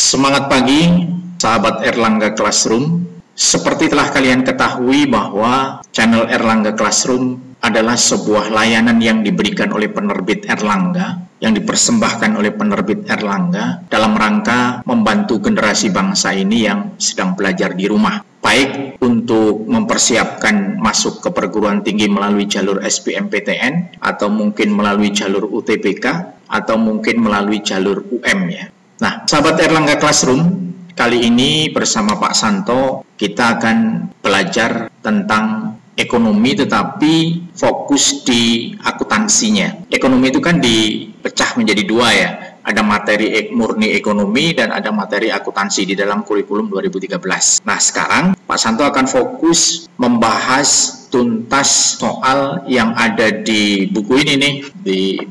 Semangat pagi, sahabat Erlangga Classroom. Seperti telah kalian ketahui bahwa channel Erlangga Classroom adalah sebuah layanan yang diberikan oleh penerbit Erlangga, yang dipersembahkan oleh penerbit Erlangga dalam rangka membantu generasi bangsa ini yang sedang belajar di rumah. Baik untuk mempersiapkan masuk ke perguruan tinggi melalui jalur SBMPTN, atau mungkin melalui jalur UTBK, atau mungkin melalui jalur UM ya. Nah, sahabat Erlangga Classroom, kali ini bersama Pak Santo kita akan belajar tentang ekonomi tetapi fokus di akuntansinya. Ekonomi itu kan dipecah menjadi dua ya. Ada materi murni ekonomi dan ada materi akuntansi di dalam kurikulum 2013. Nah, sekarang Pak Santo akan fokus membahas tuntas soal yang ada di buku ini nih, di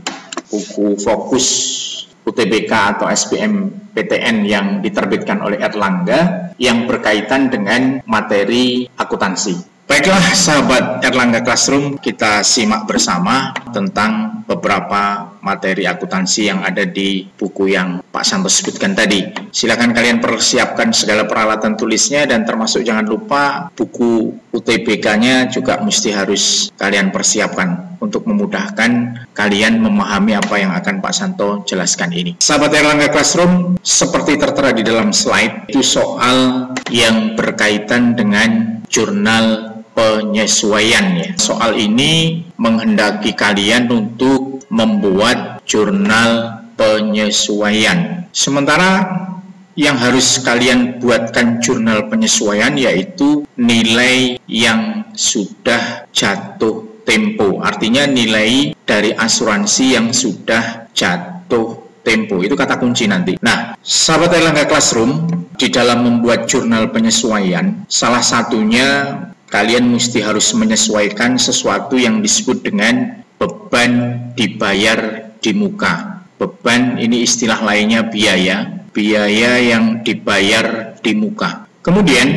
buku fokus UTBK atau SBMPTN yang diterbitkan oleh Erlangga yang berkaitan dengan materi akuntansi. Baiklah sahabat Erlangga Classroom, kita simak bersama tentang beberapa materi akuntansi yang ada di buku yang Pak Santo sebutkan tadi. Silakan kalian persiapkan segala peralatan tulisnya dan termasuk jangan lupa buku UTBK-nya juga mesti harus kalian persiapkan untuk memudahkan kalian memahami apa yang akan Pak Santo jelaskan ini. Sahabat Erlangga Classroom, seperti tertera di dalam slide, itu soal yang berkaitan dengan jurnal penyesuaian ya. Soal ini menghendaki kalian untuk membuat jurnal penyesuaian. Sementara yang harus kalian buatkan jurnal penyesuaian yaitu nilai yang sudah jatuh tempo. Artinya nilai dari asuransi yang sudah jatuh tempo. Itu kata kunci nanti. Nah, sahabat Erlangga Classroom, di dalam membuat jurnal penyesuaian, salah satunya kalian mesti harus menyesuaikan sesuatu yang disebut dengan beban dibayar di muka. Beban ini istilah lainnya biaya yang dibayar di muka. Kemudian,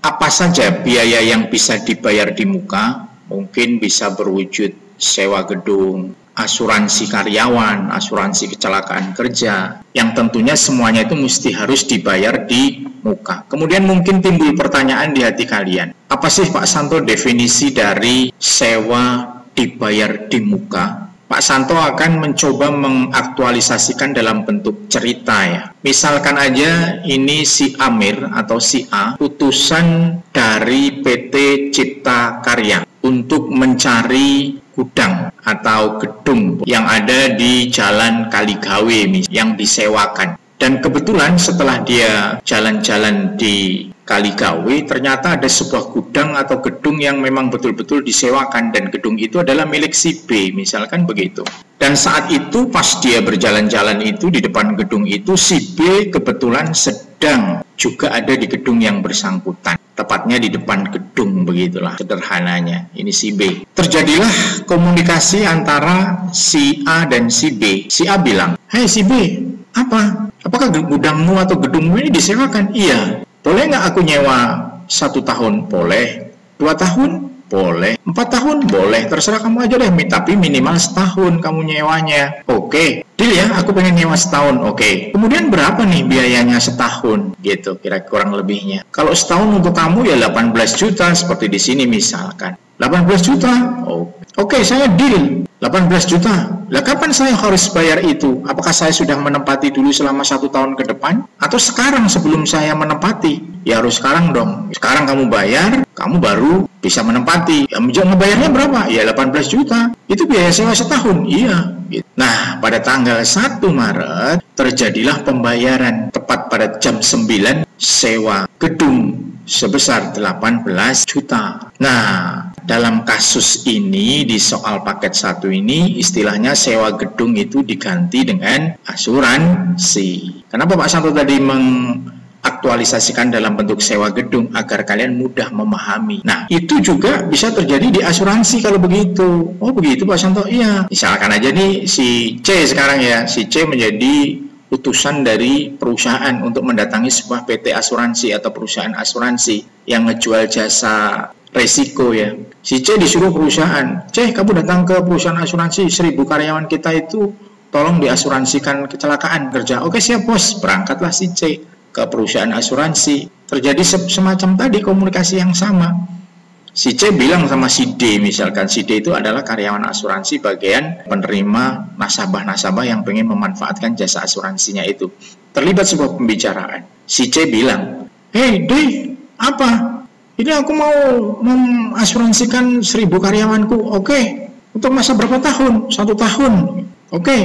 apa saja biaya yang bisa dibayar di muka? Mungkin bisa berwujud sewa gedung, asuransi karyawan, asuransi kecelakaan kerja, yang tentunya semuanya itu mesti harus dibayar di muka. Kemudian mungkin timbul pertanyaan di hati kalian, apa sih Pak Santo definisi dari sewa dibayar di muka? Pak Santo akan mencoba mengaktualisasikan dalam bentuk cerita ya. Misalkan aja ini si Amir atau si A, utusan dari PT Cipta Karya untuk mencari gudang atau gedung yang ada di Jalan Kaligawe yang disewakan. Dan kebetulan setelah dia jalan-jalan di Kaligawe, ternyata ada sebuah gudang atau gedung yang memang betul-betul disewakan dan gedung itu adalah milik si B, misalkan begitu. Dan saat itu pas dia berjalan-jalan itu di depan gedung itu, si B kebetulan sedang juga ada di gedung yang bersangkutan. Tepatnya di depan gedung, begitulah sederhananya. Ini si B. Terjadilah komunikasi antara si A dan si B. Si A bilang, "Hai si B, apa? Apakah gudangmu atau gedungmu ini disewakan?" "Iya." "Boleh nggak aku nyewa 1 tahun?" "Boleh." 2 tahun? Boleh. 4 tahun? Boleh. Terserah kamu aja deh, tapi minimal setahun kamu nyewanya. Oke, deal ya, aku pengen nyewa setahun. Oke. Kemudian berapa nih biayanya setahun? Gitu, kira-kira kurang lebihnya. Kalau setahun untuk kamu ya 18 juta, seperti di sini misalkan. 18 juta? Oke, saya deal. 18 juta. Lah kapan saya harus bayar itu? Apakah saya sudah menempati dulu selama 1 tahun ke depan? Atau sekarang sebelum saya menempati? Ya harus sekarang dong. Sekarang kamu bayar, kamu baru bisa menempati. Ya ngebayarnya berapa? Ya 18 juta. Itu biaya sewa setahun. Iya. Nah, pada tanggal 1 Maret terjadilah pembayaran tepat pada jam 9 sewa gedung sebesar 18 juta. Nah, dalam kasus ini di soal paket 1 ini istilahnya sewa gedung itu diganti dengan asuransi. Kenapa Pak Santo tadi mengaktualisasikan dalam bentuk sewa gedung agar kalian mudah memahami. Nah, itu juga bisa terjadi di asuransi kalau begitu. Oh, begitu Pak Santo? Iya. Misalkan aja nih si C sekarang ya, si C menjadi utusan dari perusahaan untuk mendatangi sebuah PT asuransi atau perusahaan asuransi yang ngejual jasa resiko ya. Si C disuruh perusahaan, "C, kamu datang ke perusahaan asuransi, 1000 karyawan kita itu tolong diasuransikan kecelakaan kerja. Oke siap bos, berangkatlah si C ke perusahaan asuransi. Terjadi semacam tadi komunikasi yang sama. Si C bilang sama si D, misalkan si D itu adalah karyawan asuransi bagian penerima nasabah-nasabah yang pengen memanfaatkan jasa asuransinya itu. Terlibat sebuah pembicaraan. Si C bilang, "Hei D, apa? Ini aku mau mengasuransikan 1000 karyawanku. Oke. Untuk masa berapa tahun? 1 tahun. Oke.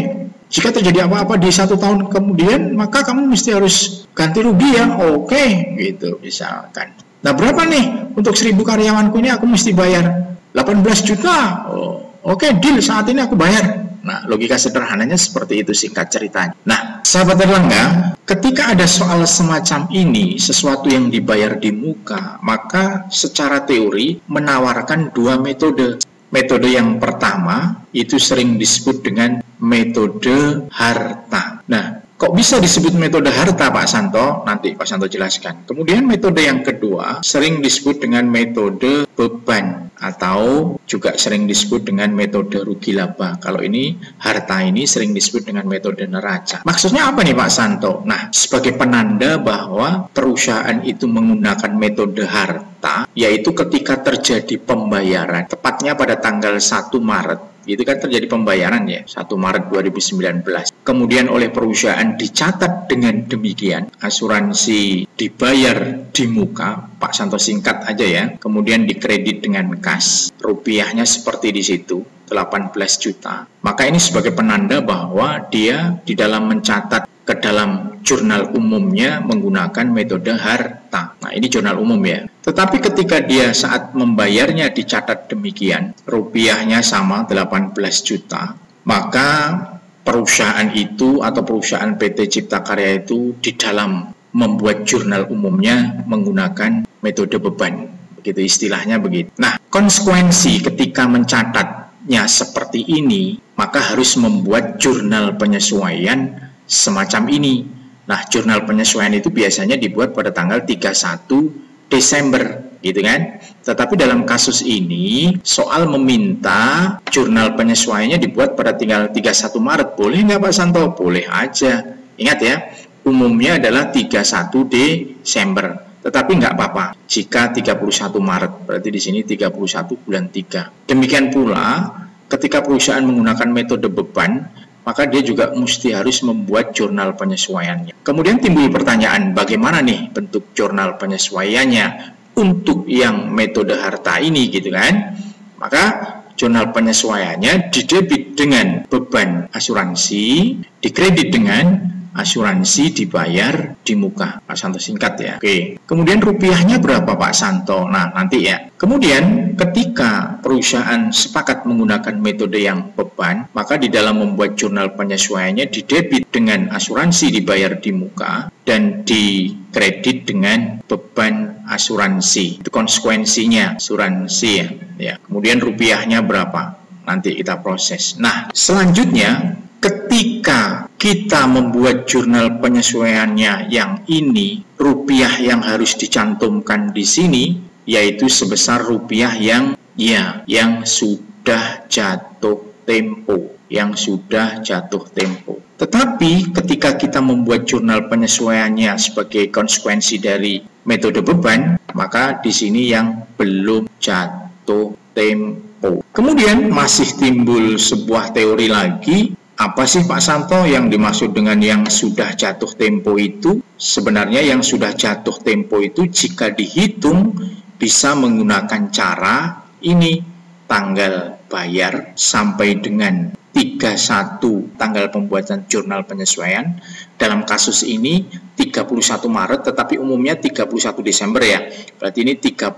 Jika terjadi apa-apa di 1 tahun kemudian, maka kamu mesti harus ganti rugi ya." Oke, gitu misalkan. Nah, berapa nih untuk 1000 karyawanku ini aku mesti bayar? 18 juta. Oh, oke, deal, saat ini aku bayar. Nah, logika sederhananya seperti itu singkat ceritanya. Nah, sahabat Erlangga, ketika ada soal semacam ini, sesuatu yang dibayar di muka, maka secara teori menawarkan 2 metode. Metode yang pertama itu sering disebut dengan metode harta. Nah, kok bisa disebut metode harta Pak Santo? Nanti Pak Santo jelaskan. Kemudian metode yang kedua sering disebut dengan metode beban atau juga sering disebut dengan metode rugi laba. Kalau ini harta ini sering disebut dengan metode neraca. Maksudnya apa nih Pak Santo? Nah, sebagai penanda bahwa perusahaan itu menggunakan metode harta, yaitu ketika terjadi pembayaran, tepatnya pada tanggal 1 Maret, itu kan terjadi pembayaran ya, 1 Maret 2019. Kemudian oleh perusahaan dicatat dengan demikian, asuransi dibayar di muka, Pak Santo singkat aja ya, kemudian dikredit dengan kas, rupiahnya seperti di situ, 18 juta. Maka ini sebagai penanda bahwa dia di dalam mencatat ke dalam jurnal umumnya menggunakan metode harta. Nah, ini jurnal umum ya. Tetapi ketika dia saat membayarnya dicatat demikian, rupiahnya sama 18 juta, maka perusahaan itu atau perusahaan PT Cipta Karya itu di dalam membuat jurnal umumnya menggunakan metode beban. Begitu istilahnya begitu. Nah, konsekuensi ketika mencatatnya seperti ini, maka harus membuat jurnal penyesuaian semacam ini. Nah, jurnal penyesuaian itu biasanya dibuat pada tanggal 31 Desember, gitu kan? Tetapi dalam kasus ini, soal meminta jurnal penyesuaiannya dibuat pada tanggal 31 Maret. Boleh nggak Pak Santo? Boleh aja. Ingat ya, umumnya adalah 31 Desember. Tetapi nggak apa-apa jika 31 Maret, berarti di sini 31 bulan 3. Demikian pula, ketika perusahaan menggunakan metode beban, maka dia juga mesti harus membuat jurnal penyesuaiannya. Kemudian timbul pertanyaan, bagaimana nih bentuk jurnal penyesuaiannya untuk yang metode harta ini, gitu kan? Maka jurnal penyesuaiannya didebit dengan beban asuransi, dikredit dengan asuransi dibayar di muka. Pak Santo singkat ya. Oke. Kemudian rupiahnya berapa Pak Santo? Nah, nanti ya. Kemudian ketika perusahaan sepakat menggunakan metode yang beban, maka di dalam membuat jurnal penyesuaiannya didebit dengan asuransi dibayar di muka dan dikredit dengan beban asuransi. Itu konsekuensinya asuransi ya. Ya. Kemudian rupiahnya berapa? Nanti kita proses. Nah, selanjutnya ketika kita membuat jurnal penyesuaiannya yang ini, rupiah yang harus dicantumkan di sini yaitu sebesar rupiah yang sudah jatuh tempo, Tetapi ketika kita membuat jurnal penyesuaiannya sebagai konsekuensi dari metode beban, maka di sini yang belum jatuh tempo. Kemudian masih timbul sebuah teori lagi. Apa sih Pak Santo yang dimaksud dengan yang sudah jatuh tempo itu? Sebenarnya yang sudah jatuh tempo itu jika dihitung bisa menggunakan cara ini, tanggal bayar sampai dengan 31 tanggal pembuatan jurnal penyesuaian. Dalam kasus ini 31 Maret tetapi umumnya 31 Desember ya. Berarti ini 31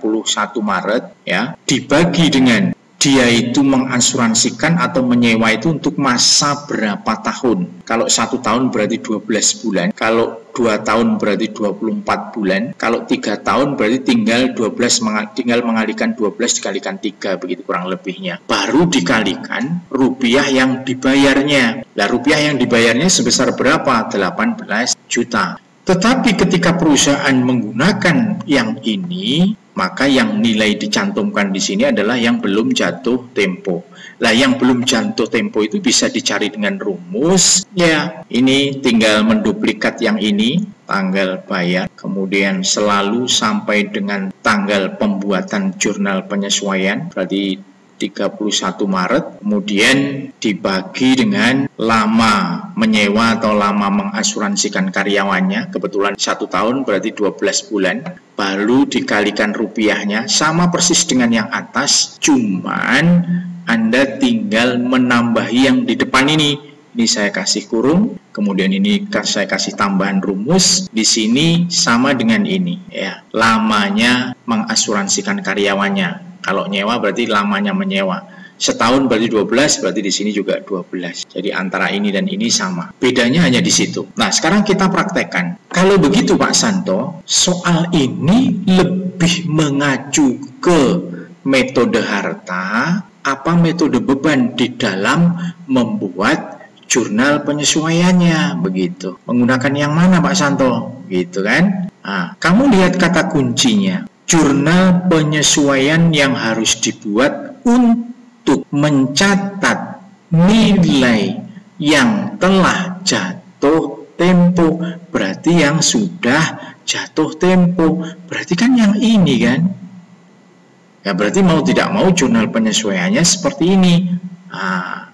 Maret ya, dibagi dengan dia itu mengasuransikan atau menyewa itu untuk masa berapa tahun. Kalau 1 tahun berarti 12 bulan, kalau 2 tahun berarti 24 bulan, kalau 3 tahun berarti tinggal mengalihkan 12 dikalikan 3, begitu kurang lebihnya. Baru dikalikan rupiah yang dibayarnya. Nah, rupiah yang dibayarnya sebesar berapa? 18 juta. Tetapi ketika perusahaan menggunakan yang ini, maka yang nilai dicantumkan di sini adalah yang belum jatuh tempo. Lah yang belum jatuh tempo itu bisa dicari dengan rumus. Ya, ini tinggal menduplikat yang ini, tanggal bayar, kemudian selalu sampai dengan tanggal pembuatan jurnal penyesuaian, berarti 31 Maret, kemudian dibagi dengan lama menyewa atau lama mengasuransikan karyawannya, kebetulan 1 tahun berarti 12 bulan, baru dikalikan rupiahnya, sama persis dengan yang atas, cuman Anda tinggal menambahi yang di depan ini. Ini saya kasih kurung, kemudian ini saya kasih tambahan rumus, di sini sama dengan ini, ya, lamanya mengasuransikan karyawannya. Kalau nyewa berarti lamanya menyewa. Setahun berarti 12, berarti di sini juga 12. Jadi antara ini dan ini sama. Bedanya hanya di situ. Nah, sekarang kita praktekkan. Kalau begitu Pak Santo, soal ini lebih mengacu ke metode harta, apa metode beban di dalam membuat jurnal penyesuaiannya, begitu. Menggunakan yang mana Pak Santo? Gitu kan? Nah, kamu lihat kata kuncinya. Jurnal penyesuaian yang harus dibuat untuk mencatat nilai yang telah jatuh tempo, berarti yang sudah jatuh tempo, berarti kan yang ini kan? Ya berarti mau tidak mau jurnal penyesuaiannya seperti ini. Nah,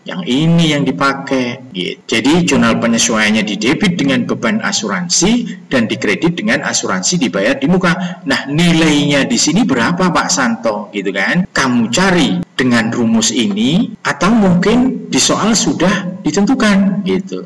yang ini yang dipakai. Gitu. Jadi jurnal penyesuaiannya didebit dengan beban asuransi dan dikredit dengan asuransi dibayar di muka. Nah, nilainya di sini berapa Pak Santo? Gitu kan? Kamu cari dengan rumus ini atau mungkin di soal sudah ditentukan gitu.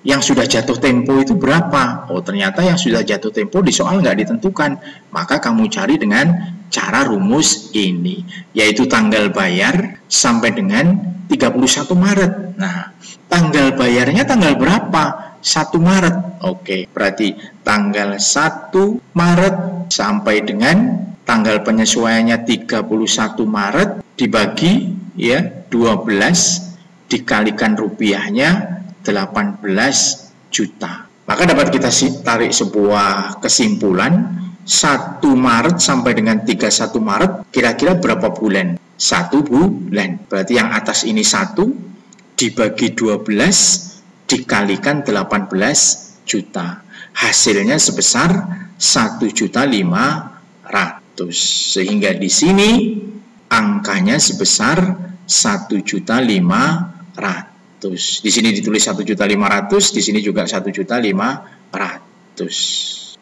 Yang sudah jatuh tempo itu berapa? Oh, ternyata yang sudah jatuh tempo di soal nggak ditentukan. Maka kamu cari dengan cara rumus ini, yaitu tanggal bayar sampai dengan 31 Maret. Nah, tanggal bayarnya tanggal berapa? 1 Maret. Oke, berarti tanggal 1 Maret sampai dengan tanggal penyesuaiannya 31 Maret dibagi ya 12 dikalikan rupiahnya 18 juta. Maka dapat kita tarik sebuah kesimpulan, 1 Maret sampai dengan 31 Maret kira-kira berapa bulan? 1 bulan. Berarti yang atas ini 1 dibagi 12 dikalikan 18 juta. Hasilnya sebesar 1.500.000. Sehingga di sini angkanya sebesar 1.500.000. Di sini ditulis 1.500.000, di sini juga 1.500.000.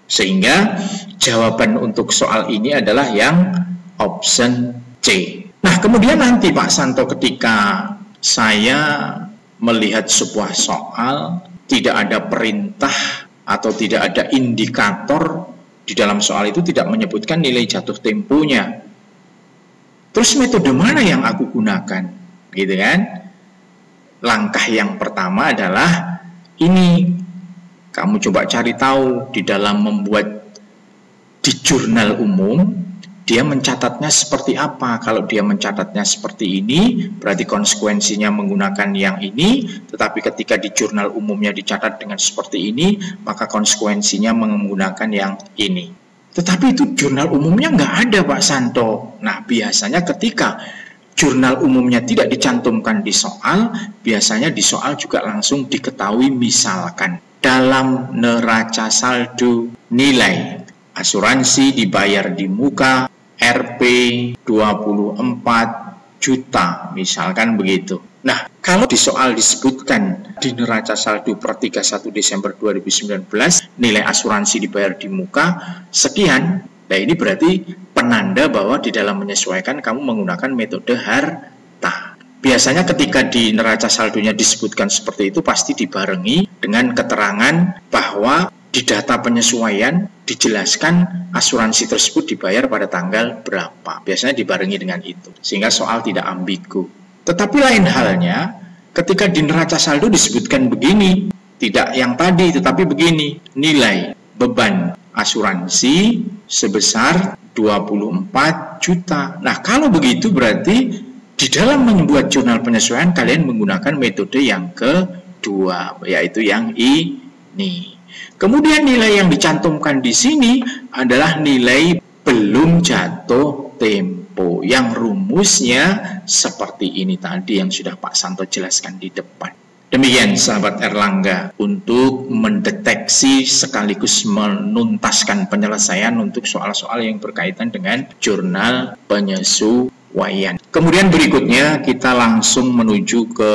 Sehingga jawaban untuk soal ini adalah yang option C. Nah, kemudian nanti Pak Santo ketika saya melihat sebuah soal, tidak ada perintah atau tidak ada indikator di dalam soal itu tidak menyebutkan nilai jatuh temponya. Terus metode mana yang aku gunakan? Gitu kan? Langkah yang pertama adalah ini. Kamu coba cari tahu di dalam membuat di jurnal umum, dia mencatatnya seperti apa. Kalau dia mencatatnya seperti ini, berarti konsekuensinya menggunakan yang ini. Tetapi ketika di jurnal umumnya dicatat dengan seperti ini, maka konsekuensinya menggunakan yang ini. Tetapi itu jurnal umumnya nggak ada Pak Santo. Nah, biasanya ketika jurnal umumnya tidak dicantumkan di soal, biasanya di soal juga langsung diketahui, misalkan dalam neraca saldo nilai asuransi dibayar di muka Rp 24 juta, misalkan begitu. Nah, kalau di soal disebutkan di neraca saldo per 31 Desember 2019, nilai asuransi dibayar di muka sekian, nah ini berarti penanda bahwa di dalam menyesuaikan kamu menggunakan metode harta. Biasanya ketika di neraca saldonya disebutkan seperti itu, pasti dibarengi dengan keterangan bahwa di data penyesuaian dijelaskan asuransi tersebut dibayar pada tanggal berapa. Biasanya dibarengi dengan itu, sehingga soal tidak ambigu. Tetapi lain halnya ketika di neraca saldo disebutkan begini, tidak yang tadi tetapi begini, nilai beban asuransi sebesar 24 juta. Nah, kalau begitu berarti di dalam membuat jurnal penyesuaian kalian menggunakan metode yang kedua, yaitu yang ini. Kemudian nilai yang dicantumkan di sini adalah nilai belum jatuh tempo, yang rumusnya seperti ini tadi yang sudah Pak Santo jelaskan di depan. Demikian sahabat Erlangga untuk mendeteksi sekaligus menuntaskan penyelesaian untuk soal-soal yang berkaitan dengan jurnal penyesuaian. Kemudian berikutnya kita langsung menuju ke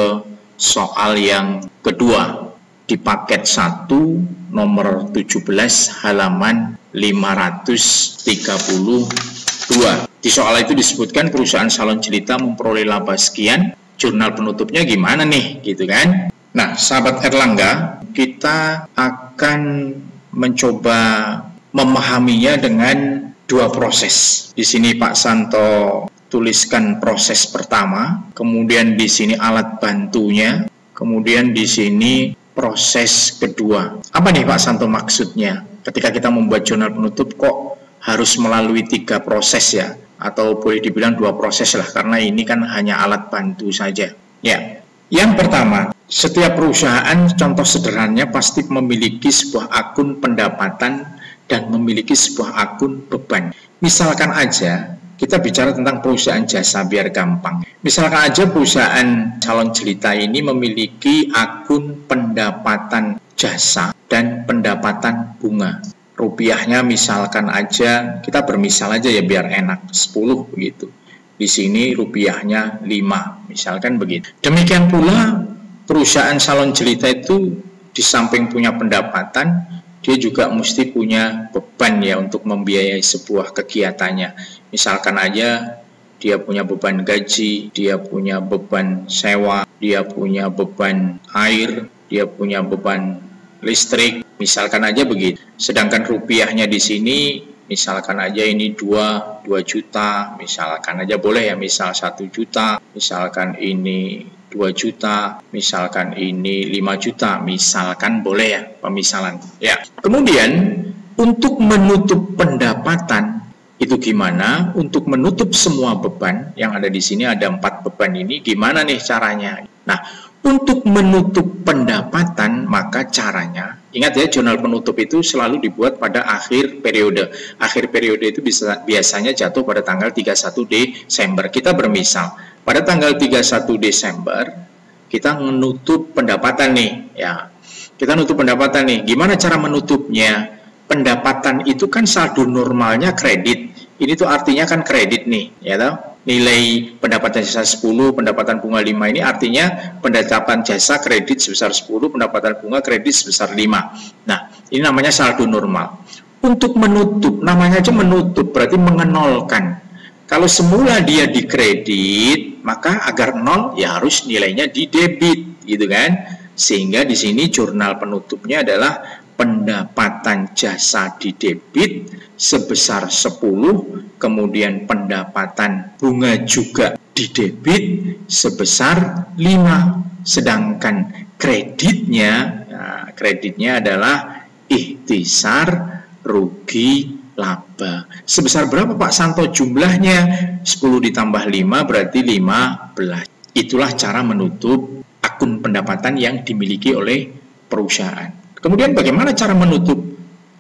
soal yang kedua di paket 1 nomor 17 halaman 532. Di soal itu disebutkan perusahaan salon jelita memperoleh laba sekian. Jurnal penutupnya gimana nih, gitu kan? Nah, sahabat Erlangga, kita akan mencoba memahaminya dengan dua proses. Di sini Pak Santo tuliskan proses pertama, kemudian di sini alat bantunya, kemudian di sini proses kedua. Apa nih Pak Santo maksudnya? Ketika kita membuat jurnal penutup kok harus melalui 3 proses ya? Atau boleh dibilang 2 proses lah, karena ini kan hanya alat bantu saja. Ya, yang pertama, setiap perusahaan contoh sederhananya pasti memiliki sebuah akun pendapatan dan memiliki sebuah akun beban. Misalkan aja, kita bicara tentang perusahaan jasa biar gampang. Misalkan aja perusahaan salon jelita ini memiliki akun pendapatan jasa dan pendapatan bunga. Rupiahnya misalkan aja, kita bermisal aja ya biar enak, 10 begitu. Di sini rupiahnya 5, misalkan begitu. Demikian pula perusahaan salon jelita itu di samping punya pendapatan, dia juga mesti punya beban ya untuk membiayai sebuah kegiatannya. Misalkan aja dia punya beban gaji, dia punya beban sewa, dia punya beban air, dia punya beban listrik, misalkan aja begitu. Sedangkan rupiahnya di sini, misalkan aja ini 2 juta, misalkan aja boleh ya, misal 1 juta, misalkan ini 2 juta, misalkan ini 5 juta, misalkan boleh ya, pemisalan. Ya. Kemudian untuk menutup pendapatan itu gimana? Untuk menutup semua beban yang ada di sini, ada 4 beban ini, gimana nih caranya? Nah, untuk menutup pendapatan, maka caranya, ingat ya, jurnal penutup itu selalu dibuat pada akhir periode. Akhir periode itu biasanya jatuh pada tanggal 31 Desember. Kita bermisal, pada tanggal 31 Desember, kita menutup pendapatan nih. Ya, kita nutup pendapatan nih. Gimana cara menutupnya? Pendapatan itu kan saldo normalnya kredit. Ini tuh artinya kan kredit nih, ya toh? Nilai pendapatan jasa 10, pendapatan bunga 5 ini artinya pendapatan jasa kredit sebesar 10, pendapatan bunga kredit sebesar 5. Nah, ini namanya saldo normal. Untuk menutup, namanya aja menutup, berarti mengenolkan. Kalau semula dia di kredit, maka agar nol ya harus nilainya di debit, gitu kan? Sehingga di sini jurnal penutupnya adalah pendapatan jasa di debit sebesar 10, kemudian pendapatan bunga juga di debit sebesar 5, sedangkan kreditnya, nah, kreditnya adalah ikhtisar rugi laba. Sebesar berapa Pak Santo jumlahnya? 10 ditambah 5 berarti 15. Itulah cara menutup akun pendapatan yang dimiliki oleh perusahaan. Kemudian bagaimana cara menutup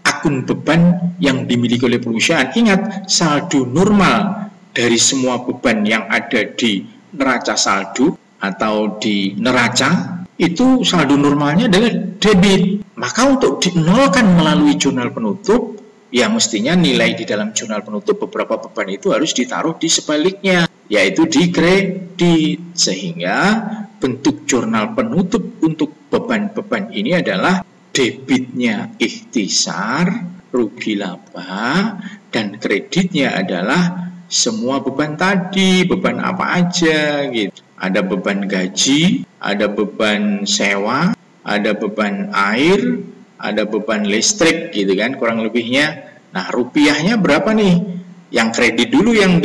akun beban yang dimiliki oleh perusahaan? Ingat, saldo normal dari semua beban yang ada di neraca saldo atau di neraca, itu saldo normalnya adalah debit. Maka untuk dinolkan melalui jurnal penutup, ya mestinya nilai di dalam jurnal penutup beberapa beban itu harus ditaruh di sebaliknya, yaitu di kredit. Sehingga bentuk jurnal penutup untuk beban-beban ini adalah debitnya ikhtisar, rugi laba, dan kreditnya adalah semua beban tadi. Beban apa aja gitu. Ada beban gaji, ada beban sewa, ada beban air, ada beban listrik gitu kan, kurang lebihnya. Nah, rupiahnya berapa nih? Yang kredit dulu yang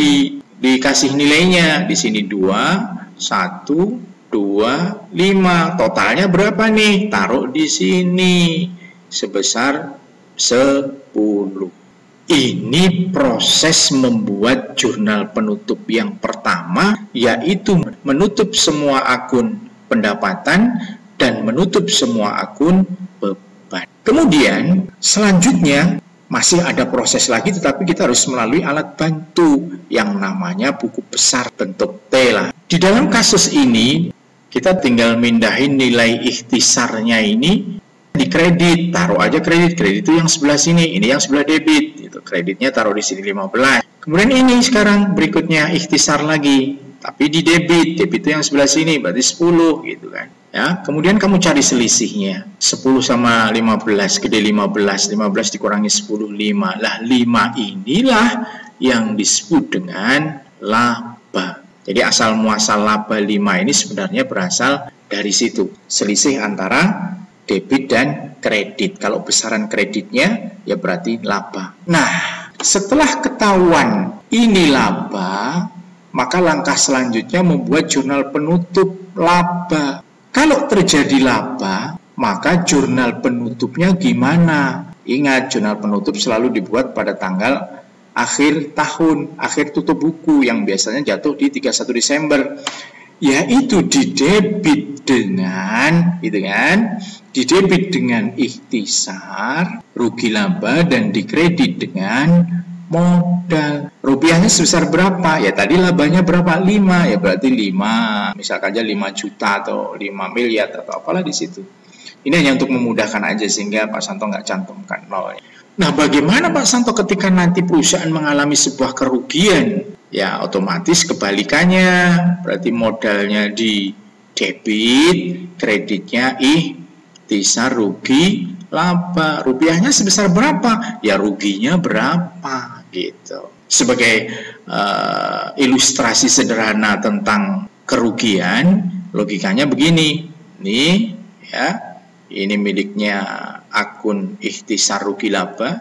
dikasih nilainya. Di sini 2, 1, 2, 5. Totalnya berapa nih? Taruh di sini sebesar 10. Ini proses membuat jurnal penutup yang pertama, yaitu menutup semua akun pendapatan dan menutup semua akun beban. Kemudian selanjutnya masih ada proses lagi, tetapi kita harus melalui alat bantu yang namanya buku besar bentuk T lah. Di dalam kasus ini, kita tinggal mindahin nilai ikhtisarnya ini di kredit, taruh aja kredit itu yang sebelah sini, ini yang sebelah debit, itu kreditnya taruh di sini 15. Kemudian ini sekarang berikutnya ikhtisar lagi, tapi di debit itu yang sebelah sini, berarti 10 gitu kan. Ya, kemudian kamu cari selisihnya, 10 sama 15, gede 15 dikurangi 10, 5. Lah 5 inilah yang disebut dengan laba. Jadi asal muasal laba 5 ini sebenarnya berasal dari situ, selisih antara debit dan kredit. Kalau besaran kreditnya ya berarti laba. Nah, setelah ketahuan ini laba, maka langkah selanjutnya membuat jurnal penutup laba. Kalau terjadi laba, maka jurnal penutupnya gimana? Ingat, jurnal penutup selalu dibuat pada tanggal akhir tahun, akhir tutup buku yang biasanya jatuh di 31 Desember. Yaitu didebit dengan, gitu kan? Didebit dengan ikhtisar, rugi laba, dan dikredit dengan modal. Rupiahnya sebesar berapa? Ya tadi labanya berapa? 5, ya berarti 5. Misalkan aja 5 juta atau 5 miliar atau apalah di situ. Ini hanya untuk memudahkan aja sehingga Pak Santo nggak cantumkan nol. Nah, bagaimana Pak Santo ketika nanti perusahaan mengalami sebuah kerugian? Ya, otomatis kebalikannya. Berarti modalnya di debit, kreditnya ikhtisar, rugi laba. Rupiahnya sebesar berapa? Ya ruginya berapa gitu. Sebagai ilustrasi sederhana tentang kerugian, logikanya begini. Nih, ya. Ini miliknya akun ikhtisar rugi laba,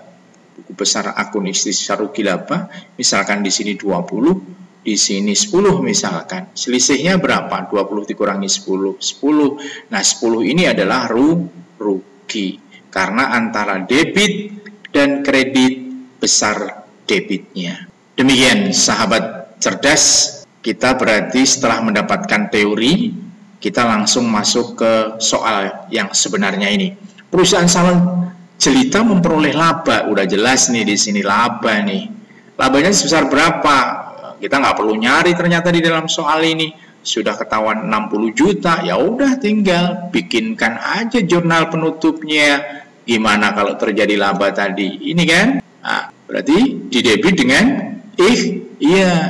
buku besar akun ikhtisar rugi laba, misalkan di sini 20, di sini 10 misalkan. Selisihnya berapa? 20 dikurangi 10, 10. Nah, 10 ini adalah rugi karena antara debit dan kredit besar debitnya. Demikian sahabat cerdas, kita berarti setelah mendapatkan teori, kita langsung masuk ke soal yang sebenarnya ini. Perusahaan salon jelita memperoleh laba, udah jelas nih di sini laba nih. Labanya sebesar berapa? Kita nggak perlu nyari ternyata di dalam soal ini. Sudah ketahuan 60 juta, ya udah tinggal bikinkan aja jurnal penutupnya. Gimana kalau terjadi laba tadi? Ini kan? Nah, berarti didebit dengan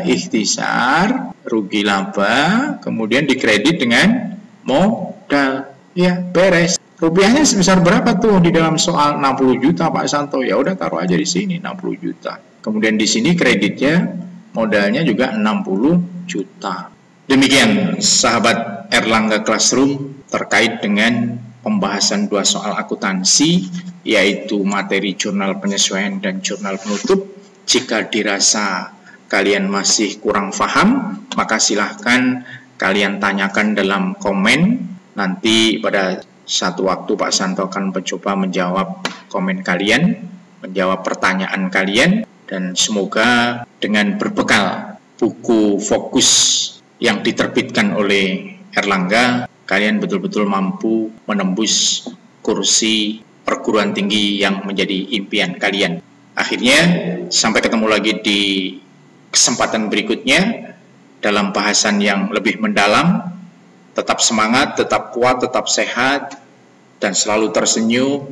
ikhtisar, rugi laba, kemudian dikredit dengan modal. Ya, beres. Rupiahnya sebesar berapa tuh di dalam soal? 60 juta Pak Santo. Ya udah taruh aja di sini 60 juta. Kemudian di sini kreditnya, modalnya juga 60 juta. Demikian sahabat Erlangga Classroom terkait dengan pembahasan 2 soal akuntansi, yaitu materi jurnal penyesuaian dan jurnal penutup. Jika dirasa kalian masih kurang paham, maka silahkan kalian tanyakan dalam komen. Nanti pada satu waktu Pak Santo akan mencoba menjawab komen kalian, menjawab pertanyaan kalian, dan semoga dengan berbekal buku fokus yang diterbitkan oleh Erlangga, kalian betul-betul mampu menembus kursi perguruan tinggi yang menjadi impian kalian. Akhirnya, sampai ketemu lagi di kesempatan berikutnya dalam bahasan yang lebih mendalam. Tetap semangat, tetap kuat, tetap sehat, dan selalu tersenyum,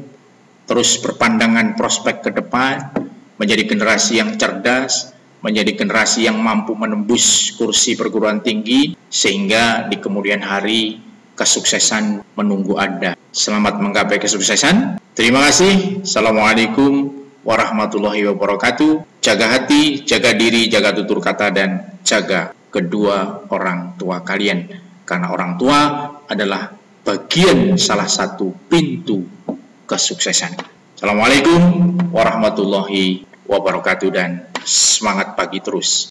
terus berpandangan prospek ke depan, menjadi generasi yang cerdas, menjadi generasi yang mampu menembus kursi perguruan tinggi, sehingga di kemudian hari kesuksesan menunggu Anda. Selamat menggapai kesuksesan. Terima kasih. Assalamualaikum warahmatullahi wabarakatuh. Jaga hati, jaga diri, jaga tutur kata, dan jaga kedua orang tua kalian. Karena orang tua adalah bagian salah satu pintu kesuksesan. Assalamualaikum warahmatullahi wabarakatuh, dan semangat pagi terus.